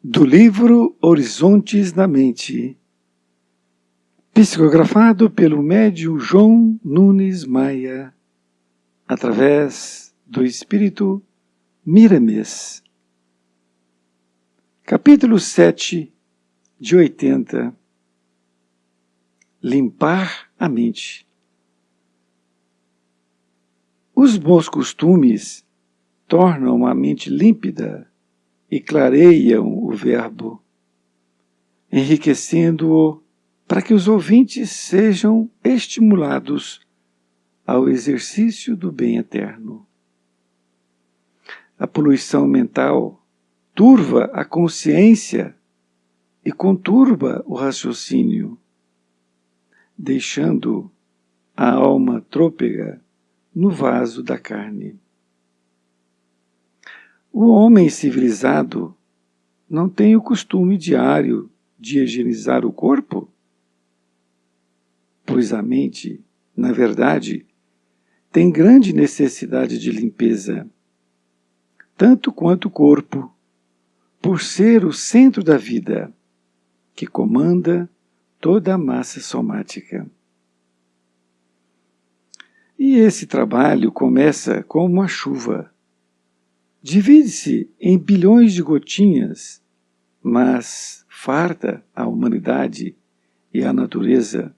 Do livro Horizontes na Mente, psicografado pelo médium João Nunes Maia, através do Espírito Miramês. Capítulo 7, de 80. Limpar a mente. Os bons costumes tornam a mente límpida e clareiam o verbo, enriquecendo-o para que os ouvintes sejam estimulados ao exercício do bem eterno. A poluição mental turva a consciência e conturba o raciocínio, deixando a alma trôpega no vaso da carne. O homem civilizado não tem o costume diário de higienizar o corpo, pois a mente, na verdade, tem grande necessidade de limpeza, tanto quanto o corpo, por ser o centro da vida, que comanda toda a massa somática. E esse trabalho começa como uma chuva. Divide-se em bilhões de gotinhas, mas farta a humanidade e a natureza,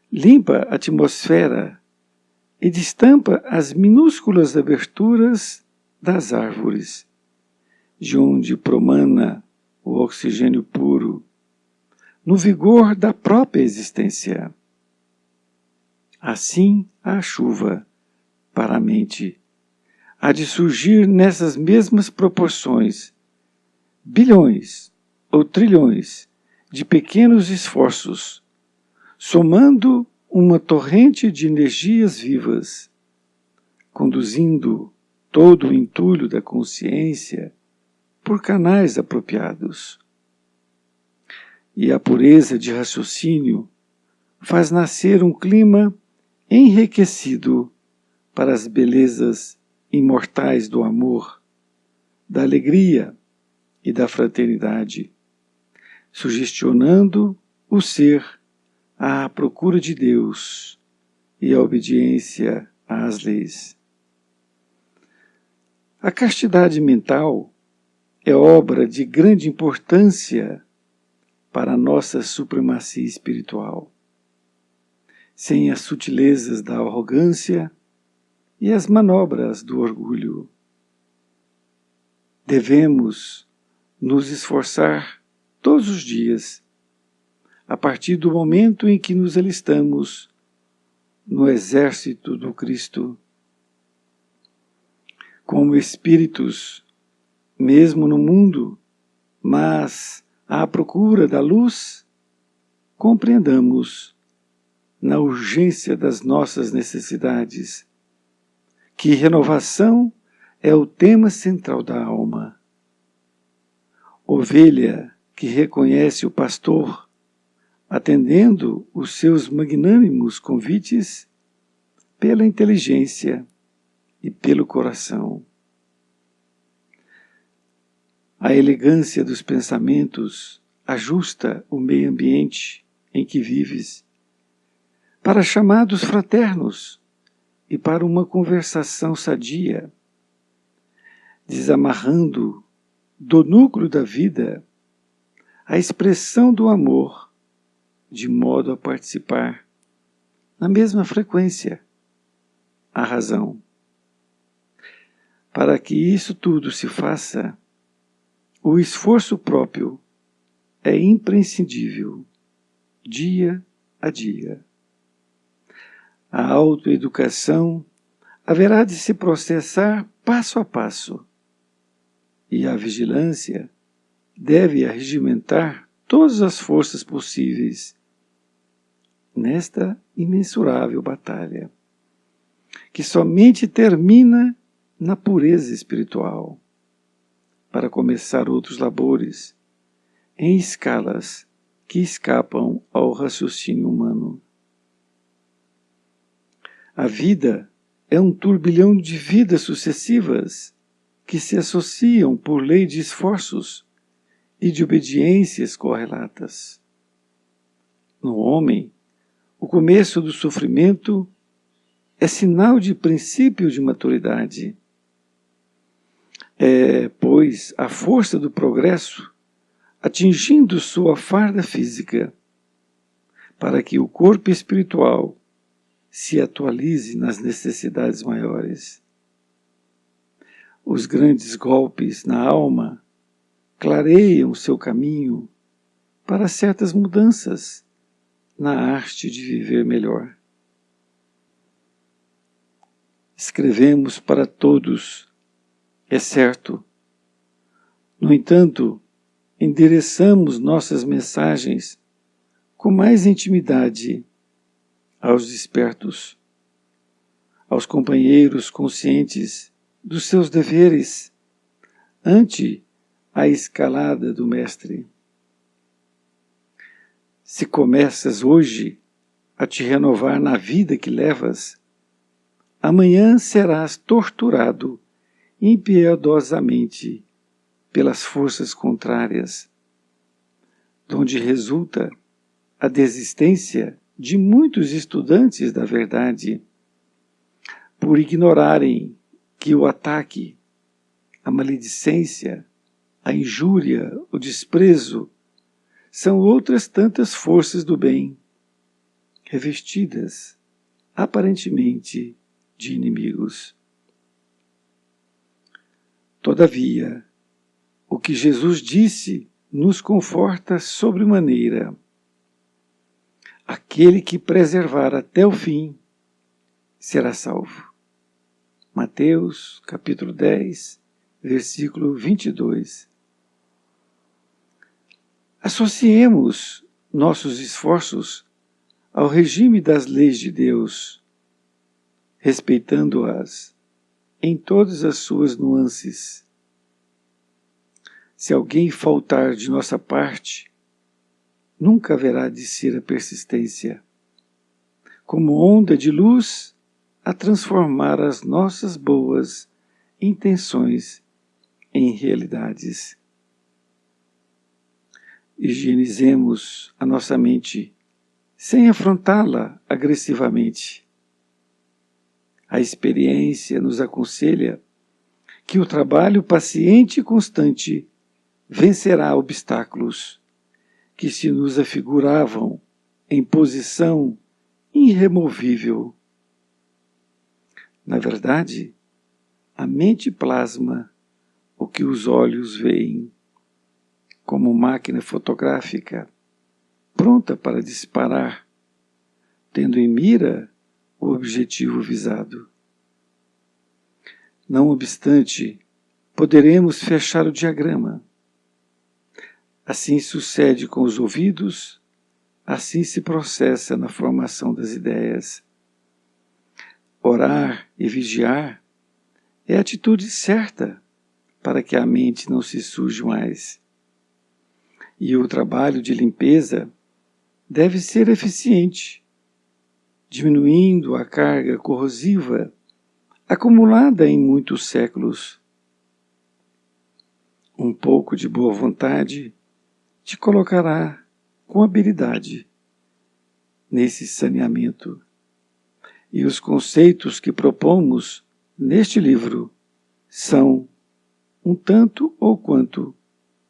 limpa a atmosfera e destampa as minúsculas aberturas das árvores, de onde promana o oxigênio puro, no vigor da própria existência. Assim a chuva para a mente há de surgir nessas mesmas proporções, bilhões ou trilhões de pequenos esforços, somando uma torrente de energias vivas, conduzindo todo o entulho da consciência por canais apropriados. E a pureza de raciocínio faz nascer um clima enriquecido para as belezas imortais do amor, da alegria e da fraternidade, sugestionando o ser à procura de Deus e à obediência às leis. A castidade mental é obra de grande importância para a nossa supremacia espiritual. Sem as sutilezas da arrogância e as manobras do orgulho. Devemos nos esforçar todos os dias, a partir do momento em que nos alistamos no exército do Cristo. Como espíritos, mesmo no mundo, mas à procura da luz, compreendamos, na urgência das nossas necessidades, que renovação é o tema central da alma. Ovelha que reconhece o pastor, atendendo os seus magnânimos convites pela inteligência e pelo coração. A elegância dos pensamentos ajusta o meio ambiente em que vives para chamados fraternos e para uma conversação sadia, desamarrando do núcleo da vida a expressão do amor, de modo a participar, na mesma frequência, a razão. Para que isso tudo se faça, o esforço próprio é imprescindível, dia a dia. A autoeducação haverá de se processar passo a passo, e a vigilância deve arregimentar todas as forças possíveis nesta imensurável batalha, que somente termina na pureza espiritual, para começar outros labores em escalas que escapam ao raciocínio humano. A vida é um turbilhão de vidas sucessivas que se associam por lei de esforços e de obediências correlatas. No homem, o começo do sofrimento é sinal de princípio de maturidade. É, pois, a força do progresso atingindo sua farda física, para que o corpo espiritual se atualize nas necessidades maiores. Os grandes golpes na alma clareiam seu caminho para certas mudanças na arte de viver melhor. Escrevemos para todos, é certo. No entanto, endereçamos nossas mensagens com mais intimidade aos despertos, aos companheiros conscientes dos seus deveres ante a escalada do Mestre. Se começas hoje a te renovar na vida que levas, amanhã serás torturado impiedosamente pelas forças contrárias, donde resulta a desistência de muitos estudantes da verdade, por ignorarem que o ataque, a maledicência, a injúria, o desprezo, são outras tantas forças do bem, revestidas, aparentemente, de inimigos. Todavia, o que Jesus disse nos conforta sobremaneira. Aquele que preservar até o fim será salvo. Mateus, capítulo 10, versículo 22. Associemos nossos esforços ao regime das leis de Deus, respeitando-as em todas as suas nuances. Se alguém faltar de nossa parte, nunca haverá de ser a persistência, como onda de luz a transformar as nossas boas intenções em realidades. Higienizemos a nossa mente sem afrontá-la agressivamente. A experiência nos aconselha que o trabalho paciente e constante vencerá obstáculos que se nos afiguravam em posição irremovível. Na verdade, a mente plasma o que os olhos veem, como máquina fotográfica, pronta para disparar, tendo em mira o objetivo visado. Não obstante, poderemos fechar o diagrama. Assim sucede com os ouvidos, assim se processa na formação das ideias. Orar e vigiar é a atitude certa para que a mente não se suje mais. E o trabalho de limpeza deve ser eficiente, diminuindo a carga corrosiva acumulada em muitos séculos. Um pouco de boa vontade te colocará com habilidade nesse saneamento. E os conceitos que propomos neste livro são, um tanto ou quanto,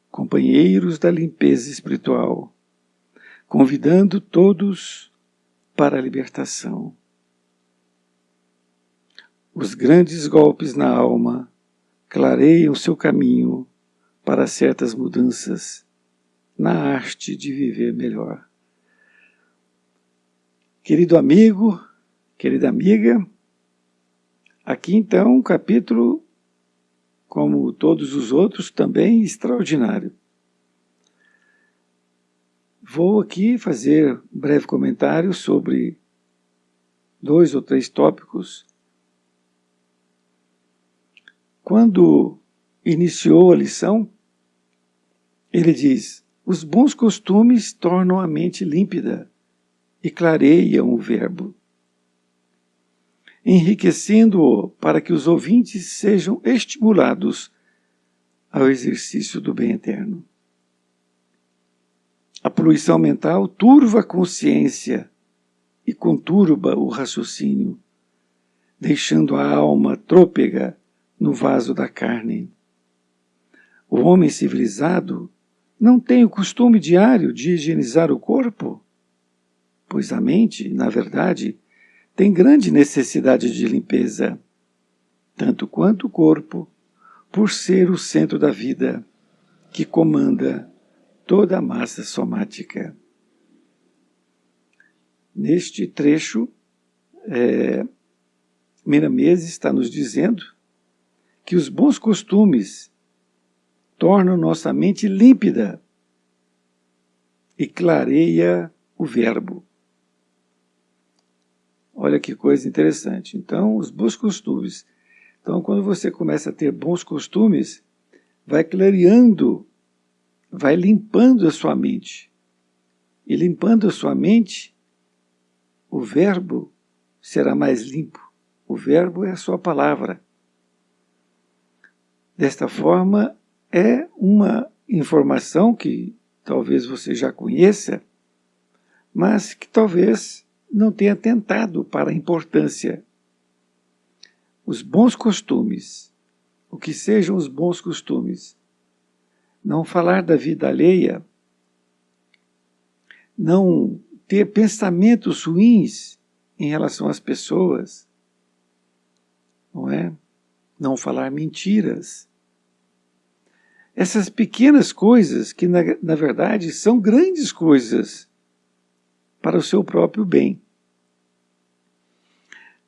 companheiros da limpeza espiritual, convidando todos para a libertação. Os grandes golpes na alma clareiam seu caminho para certas mudanças na arte de viver melhor. Querido amigo, querida amiga, aqui então um capítulo, como todos os outros, também extraordinário. Vou aqui fazer um breve comentário sobre 2 ou 3 tópicos. Quando iniciou a lição, ele diz: os bons costumes tornam a mente límpida e clareiam o verbo, enriquecendo-o para que os ouvintes sejam estimulados ao exercício do bem eterno. A poluição mental turva a consciência e conturba o raciocínio, deixando a alma trôpega no vaso da carne. O homem civilizado não tem o costume diário de higienizar o corpo, pois a mente, na verdade, tem grande necessidade de limpeza, tanto quanto o corpo, por ser o centro da vida, que comanda toda a massa somática. Neste trecho, Miramese está nos dizendo que os bons costumes tornam nossa mente límpida e clareia o verbo. Olha que coisa interessante. Então, os bons costumes. Então, quando você começa a ter bons costumes, vai clareando, vai limpando a sua mente. E limpando a sua mente, o verbo será mais limpo. O verbo é a sua palavra. Desta forma, é uma informação que talvez você já conheça, mas que talvez não tenha atentado para a importância. Os bons costumes, o que sejam os bons costumes? Não falar da vida alheia, não ter pensamentos ruins em relação às pessoas, não é? Não falar mentiras. Essas pequenas coisas que, na verdade, são grandes coisas para o seu próprio bem.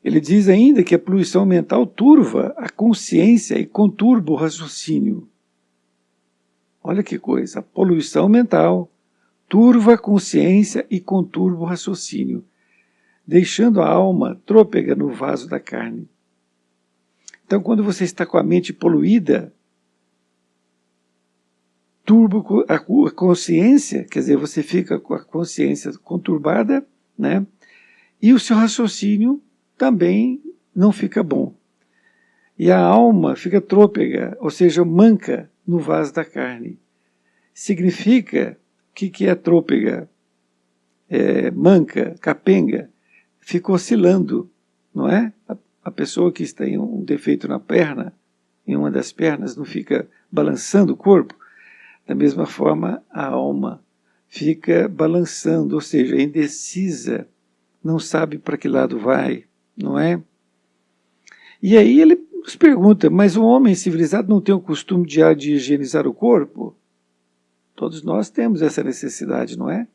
Ele diz ainda que a poluição mental turva a consciência e conturba o raciocínio. Olha que coisa, a poluição mental turva a consciência e conturba o raciocínio, deixando a alma trôpega no vaso da carne. Então, quando você está com a mente poluída, turba a consciência, quer dizer, você fica com a consciência conturbada, né? E o seu raciocínio também não fica bom. E a alma fica trôpega, ou seja, manca no vaso da carne. Significa, o que é trôpega? Manca, capenga, fica oscilando, não é? A pessoa que tem um defeito na perna, em uma das pernas, não fica balançando o corpo? Da mesma forma, a alma fica balançando, ou seja, indecisa, não sabe para que lado vai, não é? E aí ele nos pergunta, mas um homem civilizado não tem o costume diário de higienizar o corpo? Todos nós temos essa necessidade, não é?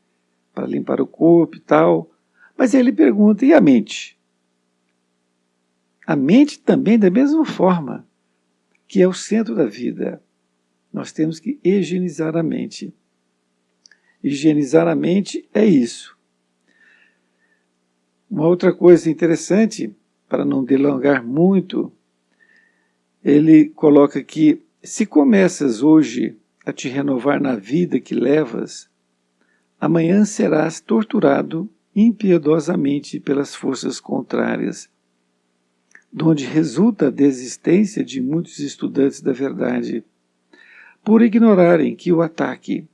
Para limpar o corpo e tal. Mas aí ele pergunta, e a mente? A mente também da mesma forma, que é o centro da vida. Nós temos que higienizar a mente. Higienizar a mente é isso. Uma outra coisa interessante, para não delongar muito, ele coloca que se começas hoje a te renovar na vida que levas, amanhã serás torturado impiedosamente pelas forças contrárias, donde resulta a desistência de muitos estudantes da verdade, por ignorarem que o ataque,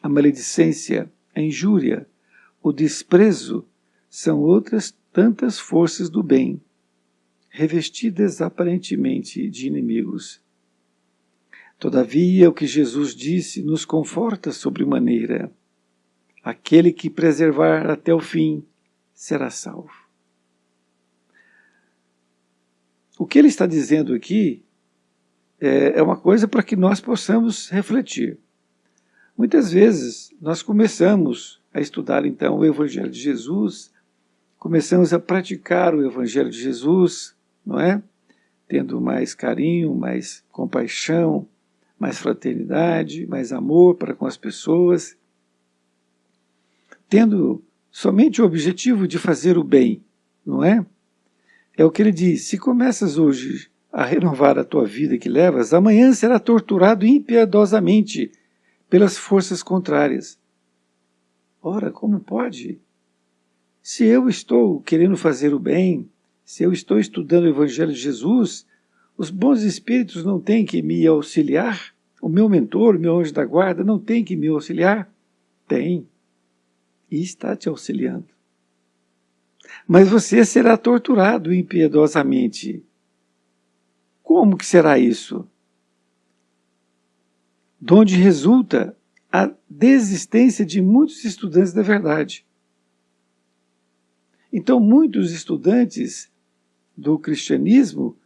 a maledicência, a injúria, o desprezo são outras tantas forças do bem, revestidas aparentemente de inimigos. Todavia, o que Jesus disse nos conforta sobremaneira. Aquele que preservar até o fim será salvo. O que ele está dizendo aqui é uma coisa para que nós possamos refletir. Muitas vezes nós começamos a estudar então o Evangelho de Jesus, começamos a praticar o Evangelho de Jesus, não é? Tendo mais carinho, mais compaixão, mais fraternidade, mais amor para com as pessoas, tendo somente o objetivo de fazer o bem, não é? É o que ele diz, se começas hoje a renovar a tua vida que levas, amanhã será torturado impiedosamente pelas forças contrárias. Ora, como pode? Se eu estou querendo fazer o bem, se eu estou estudando o Evangelho de Jesus, os bons espíritos não têm que me auxiliar? O meu mentor, o meu anjo da guarda, não tem que me auxiliar? Tem. E está te auxiliando. Mas você será torturado impiedosamente. Como que será isso? De onde resulta a desistência de muitos estudantes da verdade. Então, muitos estudantes do cristianismo,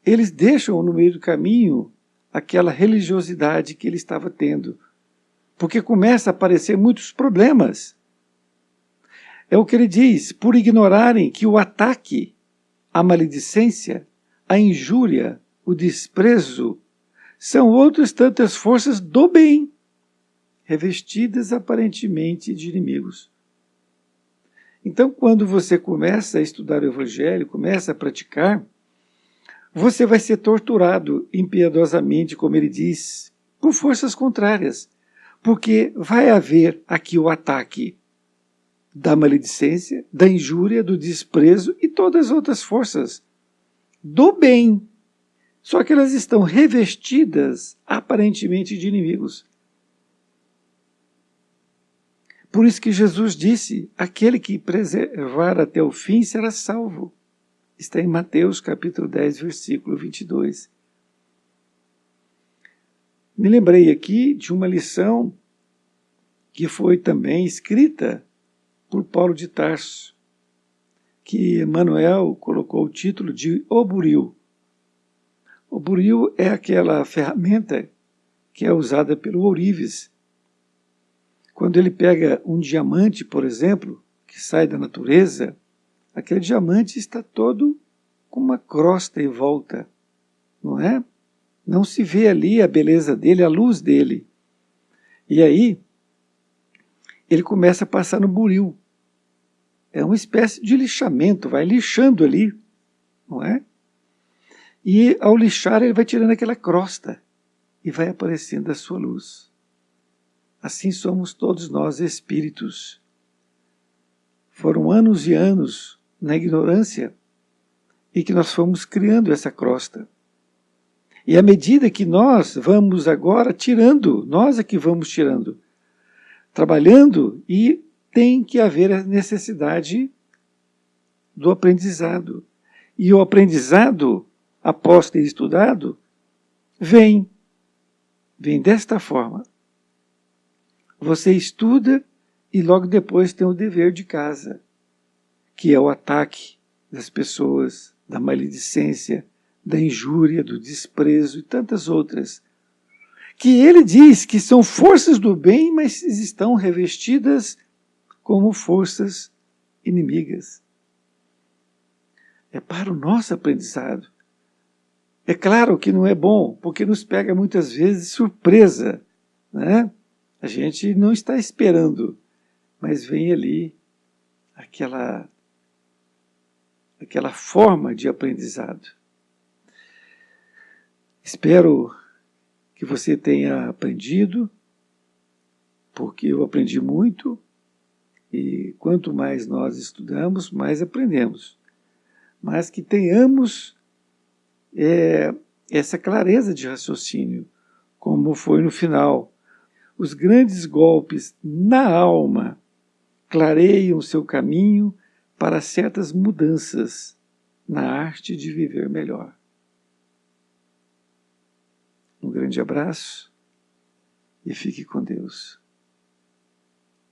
eles deixam no meio do caminho aquela religiosidade que ele estava tendo, porque começa a aparecer muitos problemas. É o que ele diz, por ignorarem que o ataque, a maledicência, a injúria, o desprezo, são outras tantas forças do bem, revestidas aparentemente de inimigos. Então, quando você começa a estudar o Evangelho, começa a praticar, você vai ser torturado impiedosamente, como ele diz, por forças contrárias, porque vai haver aqui o ataque da maledicência, da injúria, do desprezo e todas as outras forças do bem. Só que elas estão revestidas aparentemente de inimigos. Por isso que Jesus disse, aquele que preservar até o fim será salvo. Está em Mateus capítulo 10, versículo 22. Me lembrei aqui de uma lição que foi também escrita por Paulo de Tarso, que Emmanuel colocou o título de O Buril. O buril é aquela ferramenta que é usada pelo ourives. Quando ele pega um diamante, por exemplo, que sai da natureza, aquele diamante está todo com uma crosta em volta, não é? Não se vê ali a beleza dele, a luz dele. E aí, ele começa a passar no buril. É uma espécie de lixamento, vai lixando ali, não é? E ao lixar, ele vai tirando aquela crosta e vai aparecendo a sua luz. Assim somos todos nós espíritos. Foram anos e anos na ignorância e que nós fomos criando essa crosta. E à medida que nós vamos agora tirando, nós é que vamos tirando, trabalhando, e tem que haver a necessidade do aprendizado. E o aprendizado, após ter estudado, vem desta forma. Você estuda e logo depois tem o dever de casa, que é o ataque das pessoas, da maledicência, da injúria, do desprezo e tantas outras, que ele diz que são forças do bem, mas estão revestidas como forças inimigas. É para o nosso aprendizado. É claro que não é bom, porque nos pega muitas vezes de surpresa, né? A gente não está esperando, mas vem ali aquela forma de aprendizado. Espero que você tenha aprendido, porque eu aprendi muito, e quanto mais nós estudamos, mais aprendemos. Mas que tenhamos essa clareza de raciocínio, como foi no final. Os grandes golpes na alma clareiam seu caminho para certas mudanças na arte de viver melhor. Um grande abraço e fique com Deus.